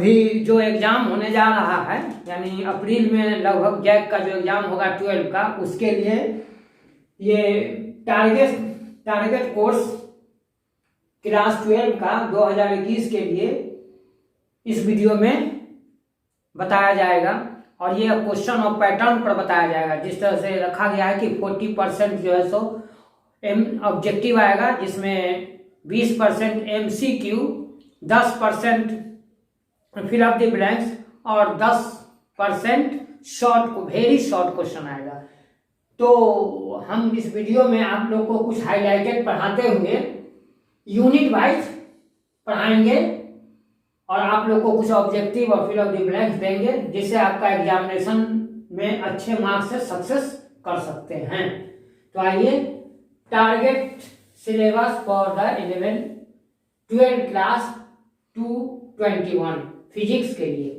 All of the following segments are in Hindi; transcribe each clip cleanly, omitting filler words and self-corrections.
अभी जो एग्जाम होने जा रहा है, यानी अप्रैल में लगभग जैक का जो एग्जाम होगा 12 का, उसके लिए ये टारगेट कोर्स क्लास 12 का 2021 के लिए इस वीडियो में बताया जाएगा। और ये क्वेश्चन और पैटर्न पर बताया जाएगा। जिस तरह से रखा गया है कि 40% जो है सो ऑब्जेक्टिव आएगा, जिसमें 20% MCQ, 10% fill up the blanks और 10% वेरी शॉर्ट क्वेश्चन आएगा। तो हम इस वीडियो में आप लोग को कुछ हाईलाइटेड पढ़ाते हुए यूनिट वाइज पढ़ाएंगे और आप लोग को कुछ ऑब्जेक्टिव और फिल अप द ब्लैंक्स देंगे, जिससे आपका एग्जामिनेशन में अच्छे मार्क्स से सक्सेस कर सकते हैं। तो आइए, target syllabus for the 12 class 221 physics के लिए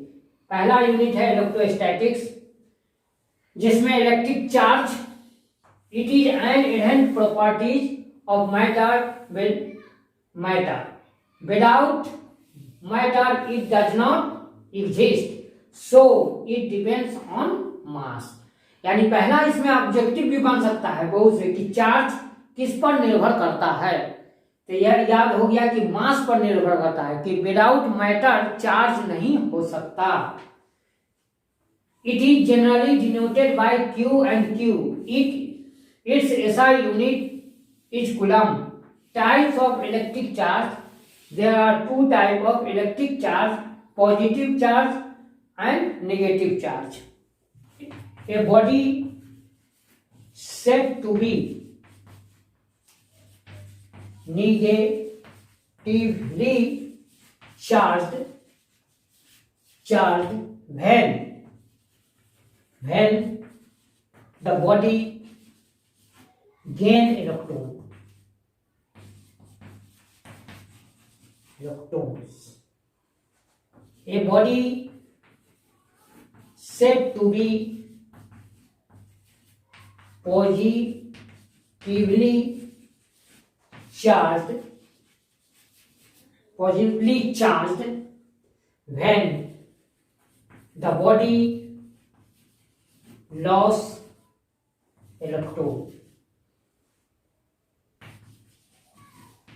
पहला यूनिट है इलेक्ट्रोस्टैटिक्स, जिसमें electric charge, it is an inherent properties of matter without matter it does not exist, so it depends on मास। यानी पहला इसमें ऑब्जेक्टिव भी बन सकता है बहुत से कि चार्ज किस पर निर्भर करता है। तो यह याद हो गया कि मास पर निर्भर करता है, कि विदाउट मैटर चार्ज नहीं हो सकता। It is generally denoted by Q and Q. Its SI unit is coulomb. Types of electric charge. There are two types of electric charge: positive charge and negative charge. A body said to be negatively charged when the body gain electrons. A body said to be positively charged when the body loss electron.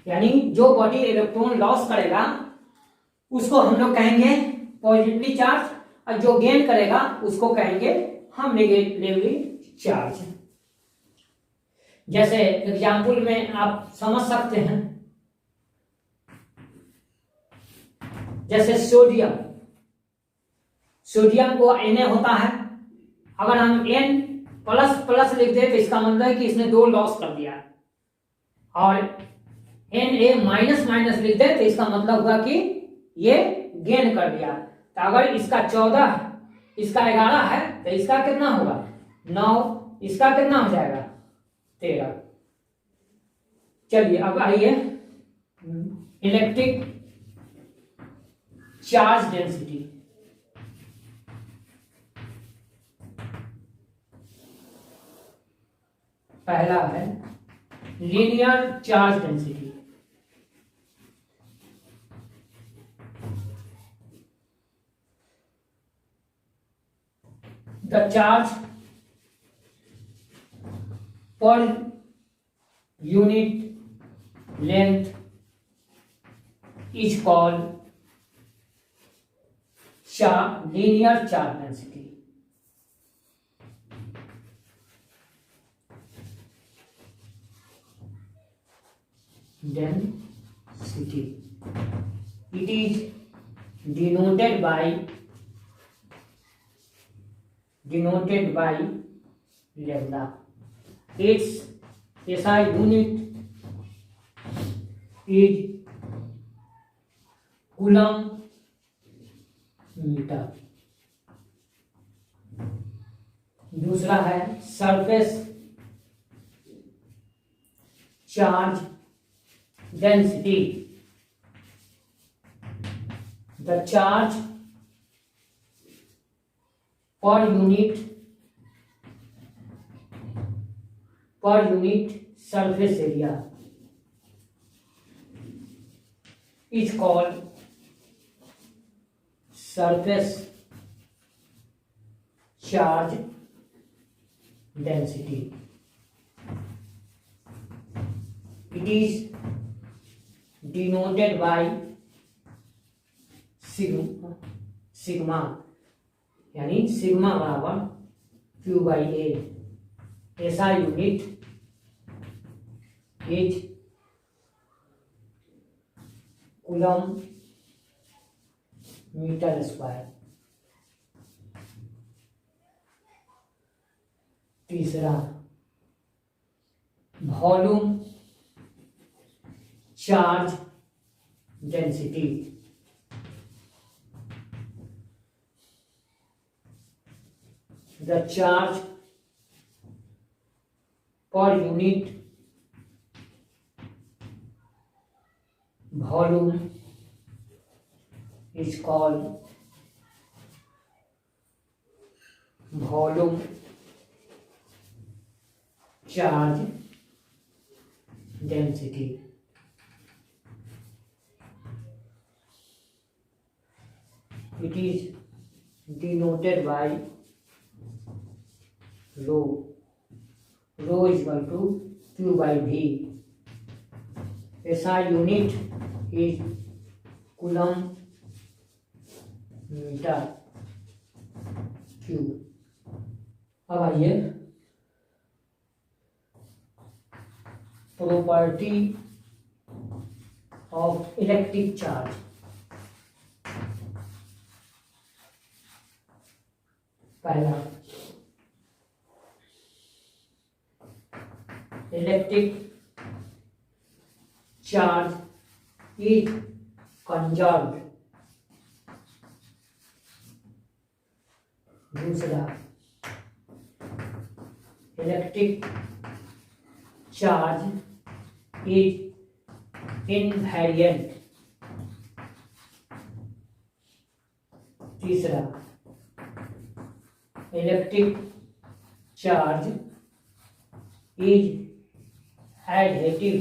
यानी जो बॉडी इलेक्ट्रॉन लॉस करेगा उसको हम लोग कहेंगे पॉजिटिवली चार्ज, और जो गेन करेगा उसको कहेंगे हम नेगेटिवली चार्ज। जैसे एग्जाम्पल में आप समझ सकते हैं, जैसे सोडियम को Na होता है, अगर हम N प्लस लिख दे तो इसका मतलब है कि इसने 2 लॉस कर दिया, और Na माइनस लिख दे तो इसका मतलब हुआ कि ये गेन कर दिया। तो अगर इसका 14, इसका 11 है तो इसका कितना होगा 9, इसका कितना हो जाएगा 13। चलिए अब आइए इलेक्ट्रिक चार्ज डेंसिटी। पहला है linear charge density. The charge per unit length is called linear charge density. It is denoted by lambda. Its SI unit is coulomb metre. दूसरा है surface charge density. The charge per unit surface area is called surface charge density, it is denoted by sigma, यानी सिग्मा बराबर क्यू बाई ए। ऐसा unit is coulomb metre square. तीसरा, volume charge density, the charge per unit volume is called volume charge density। It is denoted by rho, rho is equal to Q by V। SI unit is coulomb metre cube. अब आइए प्रॉपर्टी ऑफ इलेक्ट्रिक चार्ज। पहला, इलेक्ट्रिक चार्ज इज कंजर्व्ड। दूसरा, इलेक्ट्रिक चार्ज इज इनवेरिएंट। तीसरा, इलेक्ट्रिक चार्ज इज एडिटिव।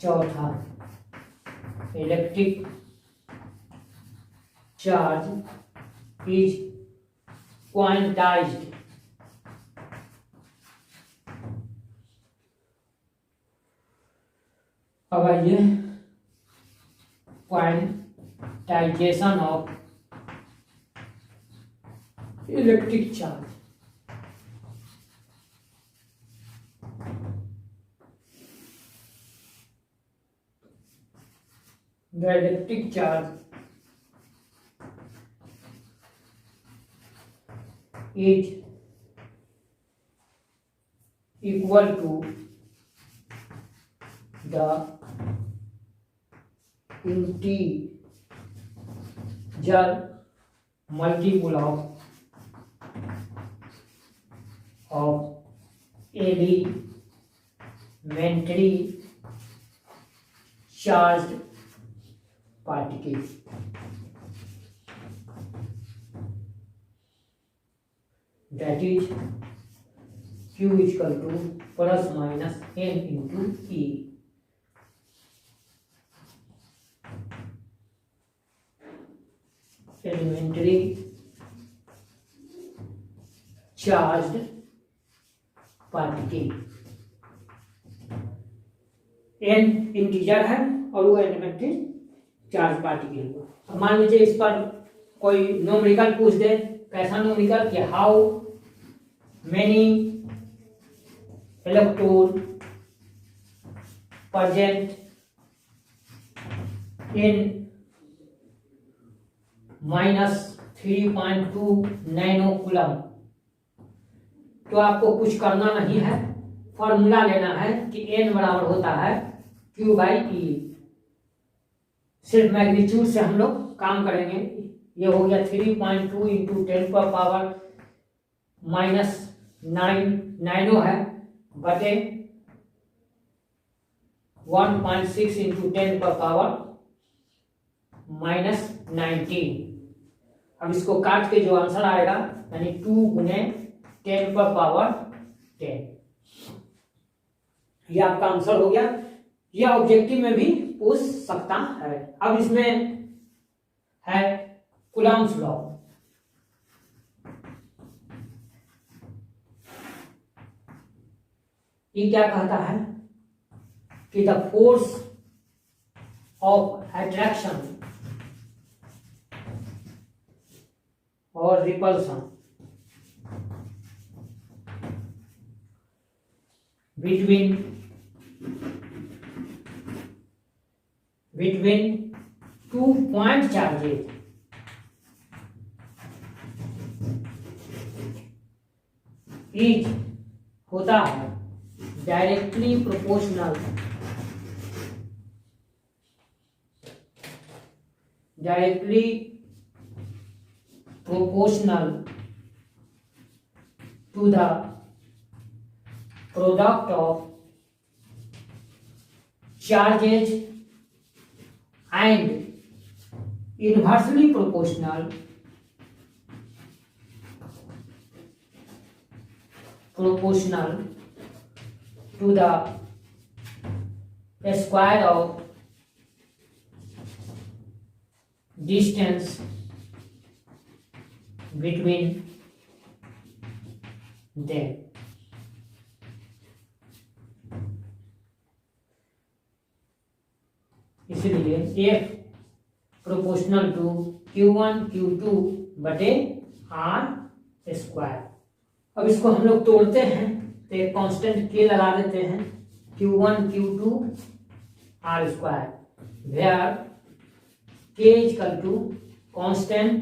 चौथा, इलेक्ट्रिक चार्ज इज क्वांटाइज्ड। अब आइए quantisation of electric charge. The electric charge is equal to the integer multiple of elementary charged particles। That is Q is equal to plus minus n into E। Elementary charged particle, n integer है और वो एलिमेंट्री चार्ज पार्टिकल। अब मान लीजिए इस पर कोई न्यूमेरिकल पूछ दे, कैसा न्यूमेरिकल कि how many electron present in -3.2 nano coulomb. तो आपको कुछ करना नहीं है, फॉर्मूला लेना है कि n बराबर होता है Q बाई ई। सिर्फ मैग्नीट्यूड से हम लोग काम करेंगे। ये हो गया 3.2 इंटू 10 पर पावर -9 नैनो है बटे 1.6 इंटू 10 पर पावर -19। अब इसको काट के जो आंसर आएगा यानी 2 गुने 10 पर पावर 10, ये आपका आंसर हो गया। या ऑब्जेक्टिव में भी पूछ सकता है। अब इसमें है कूलम्ब्स लॉ। ये क्या कहता है कि द फोर्स ऑफ अट्रैक्शन और repulsion between 2 point charges is होता है directly proportional to the product of charges and inversely proportional to the square of distance between them। इसलिए F proportional to Q1 Q2 बटे R स्क्वायर। अब इसको हम लोग तोड़ते हैं तो एक कांस्टेंट K लगा देते हैं, Q1 Q2 R square, where K equal to constant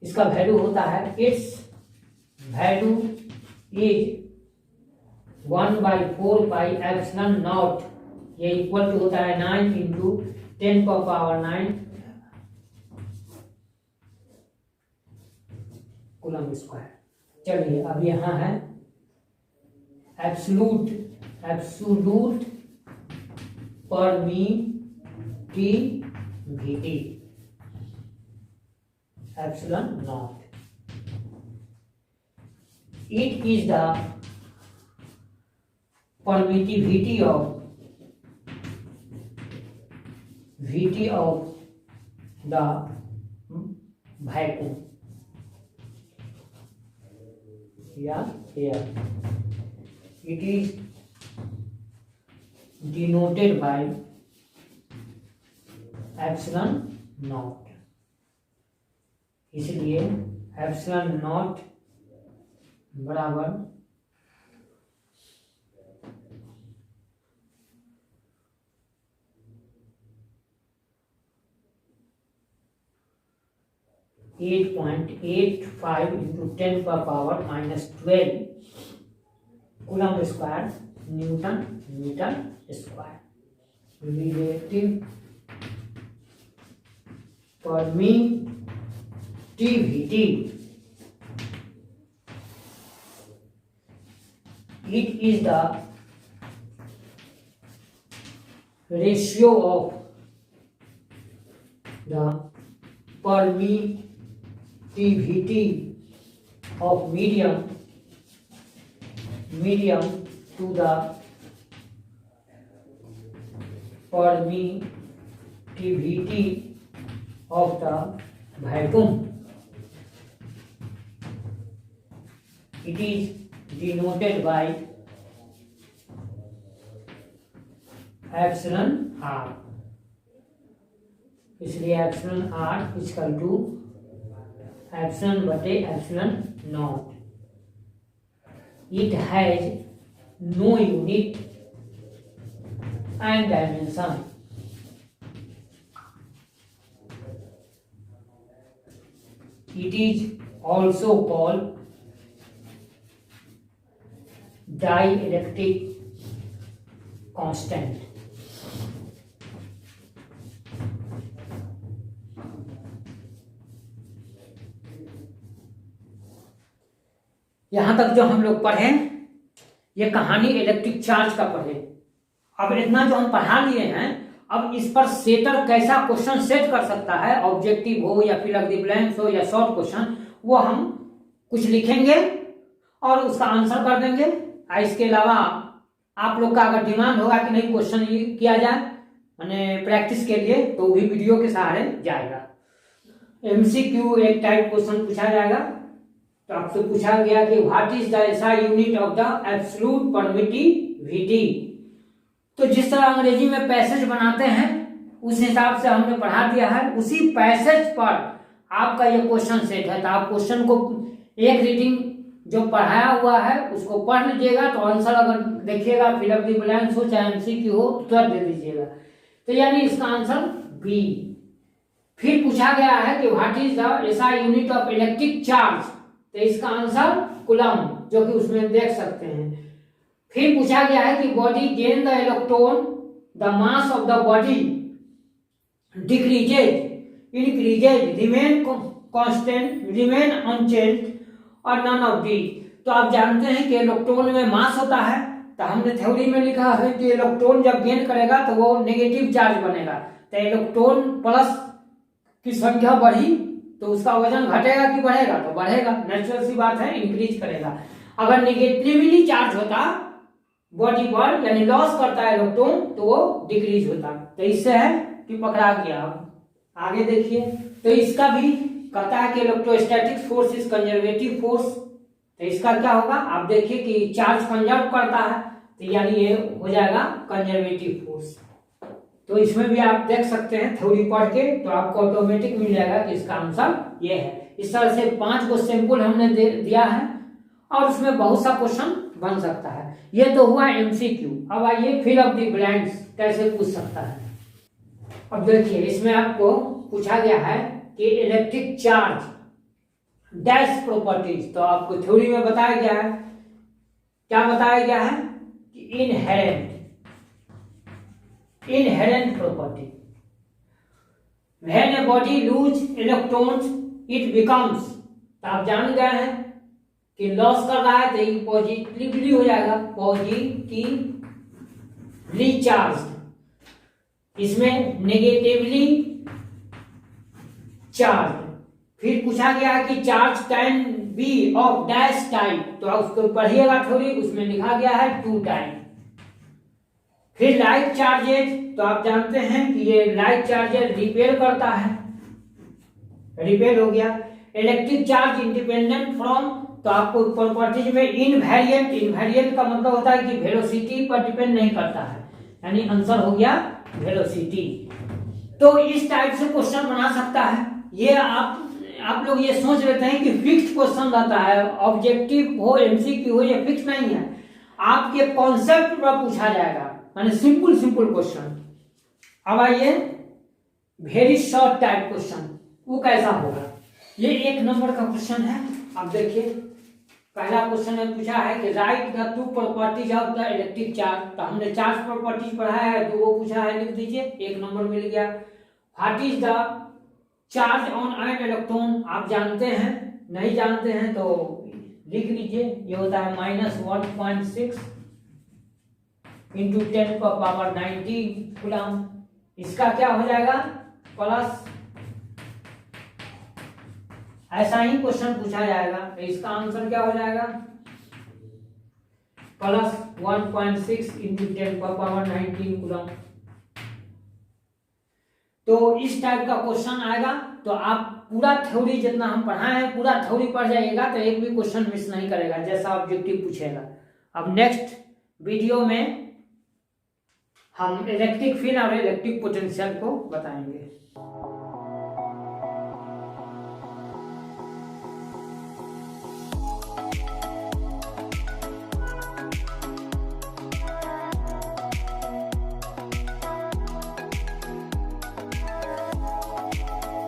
इसका वैल्यू होता है, its value is 1/4 pi epsilon naught, ये इक्वल टू होता है 9 इंटू 10⁻⁹ कूलम्ब स्क्वायर। चलिए अब यहां है absolute permittivity epsilon nought, it is the permittivity of the vacuum here it is denoted by epsilon naught, इसलिए epsilon naught बराबर 8.85 into 10⁻⁻12 coulomb square Newton square. Relative permittivity, it is the ratio of the permittivity of medium to the permittivity of the vacuum, it is denoted by epsilon r, इसलिए epsilon r equal to epsilon बटे epsilon nought. It has no unit and dimension, it is also called dielectric constant. यहां तक जो हम लोग पढ़े ये कहानी इलेक्ट्रिक चार्ज का पढ़े। अब इतना जो हम पढ़ा लिए हैं, अब इस पर सेटर कैसा क्वेश्चन सेट कर सकता है, ऑब्जेक्टिव हो या फिल इन द ब्लैंक्स हो या शॉर्ट क्वेश्चन, वो हम कुछ लिखेंगे और उसका आंसर कर देंगे। इसके अलावा आप लोग का अगर डिमांड होगा कि नहीं क्वेश्चन किया जाए मैंने प्रैक्टिस के लिए, तो भी वीडियो के सहारे जाएगा। MCQ एक टाइप क्वेश्चन पूछा जाएगा। तो आपसे पूछा गया कि what is the SI unit of the absolute permittivity. तो जिस तरह अंग्रेजी में पैसेज बनाते हैं उस हिसाब से हमने पढ़ा दिया है, उसी पैसेज पर आपका ये क्वेश्चन सेट है। तो आप क्वेश्चन को एक रीडिंग जो पढ़ाया हुआ है उसको पढ़ लीजिएगा, तो आंसर अगर देखिएगा फिलअप द ब्लैंक्स हो चाहे MCQ हो उत्तर दे दीजिएगा। तो यानी इसका आंसर बी। फिर पूछा गया है कि what is the SI unit of electric charge. तो इसका आंसर कूलम, जो कि उसमें देख सकते हैं। फिर पूछा गया है कि body gain the electron, the mass of the body decreases, increases, remain constant, remain unchanged और नन ऑफ दीज। तो आप जानते हैं कि इलेक्ट्रॉन में मास होता है। तो हमने थ्योरी में लिखा है कि इलेक्ट्रॉन जब गेन करेगा तो वो नेगेटिव चार्ज बनेगा। तो इलेक्ट्रॉन प्लस की संख्या बढ़ी तो उसका वजन घटेगा कि बढ़ेगा, तो बढ़ेगा, नेचुरल सी बात है, इंक्रीज करेगा। अगर नेगेटिवली चार्ज होता बॉडी पर यानी लॉस करता है इलेक्ट्रॉन तो वो डिक्रीज होता। तो इससे है कि पकड़ा गया। आगे देखिए, तो इसका भी कहता है कि electrostatic force is conservative force. तो इसका क्या होगा, आप देखिए कि चार्ज कंजर्व करता है, तो यानी ये हो जाएगा कंजर्वेटिव फोर्स। तो इसमें भी आप देख सकते हैं थ्योरी पढ़ के, तो आपको ऑटोमेटिक मिल जाएगा कि इसका आंसर ये है। इस तरह से 5 को सैंपल हमने दिया है और उसमें बहुत सा क्वेश्चन बन सकता है। ये तो हुआ MCQ। अब आइए फिल अप द ब्लैंक्स कैसे पूछ सकता है। अब देखिए इसमें आपको पूछा गया है कि इलेक्ट्रिक चार्ज डैश प्रॉपर्टीज। तो आपको थ्योरी में बताया गया है, क्या बताया गया है कि inherent property, when a body loose electrons it becomes. तो आप जान गए हैं कि लॉस कर रहा है तो ये पॉजिटिवली हो जाएगा, पॉजिटिवली चार्ज। इसमें नेगेटिवली चार्ज। फिर पूछा गया है कि charge can be of dash type. तो आप उसको पढ़िएगा थोड़ी, उसमें लिखा गया है 2 टाइप। फिर लाइक चार्जेज, तो आप जानते हैं कि ये लाइक चार्जेज रिपेल करता है, रिपेल हो गया। इलेक्ट्रिक चार्ज इंडिपेंडेंट फ्रॉम, तो आपको प्रॉपर्टीज में इनवेरिएंट, इनवेरिएंट का मतलब होता है कि वेलोसिटी पर डिपेंड नहीं करता है, यानी आंसर हो गया वेलोसिटी। तो इस टाइप से क्वेश्चन बना सकता है। ये आप लोग ये सोच लेते हैं कि फिक्स क्वेश्चन रहता है, ऑब्जेक्टिव हो MCQ हो, ये फिक्स नहीं है। आपके कॉन्सेप्ट पर पूछा जाएगा, माने सिंपल क्वेश्चन। अब आइए वेरी शॉर्ट टाइप क्वेश्चन, वो कैसा होगा। ये 1 नंबर का क्वेश्चन है। अब देखिए पहला क्वेश्चन में पूछा है कि right the 2 properties of the electric charge. तो हमने 4 प्रॉपर्टीज पढ़ाया है, तो वो पूछा है, लिख दीजिए, 1 नंबर मिल गया। What is the charge on an electron. आप जानते हैं, नहीं जानते हैं तो लिख लीजिए, ये होता है -1.6 इंटू 10⁻19 कूलम। इसका क्या हो जाएगा, प्लस, ऐसा ही क्वेश्चन पूछा जाएगा तो इसका आंसर क्या हो जाएगा, प्लस 1.6 इंटू 10⁻19 कूलम। तो इस टाइप का क्वेश्चन आएगा। तो आप पूरा थ्योरी जितना हम पढ़ाए हैं पूरा थ्योरी पढ़ जाइएगा, तो एक भी क्वेश्चन मिस नहीं करेगा जैसा ऑब्जेक्टिव पूछेगा। अब नेक्स्ट वीडियो में हम इलेक्ट्रिक फील्ड और इलेक्ट्रिक पोटेंशियल को बताएंगे।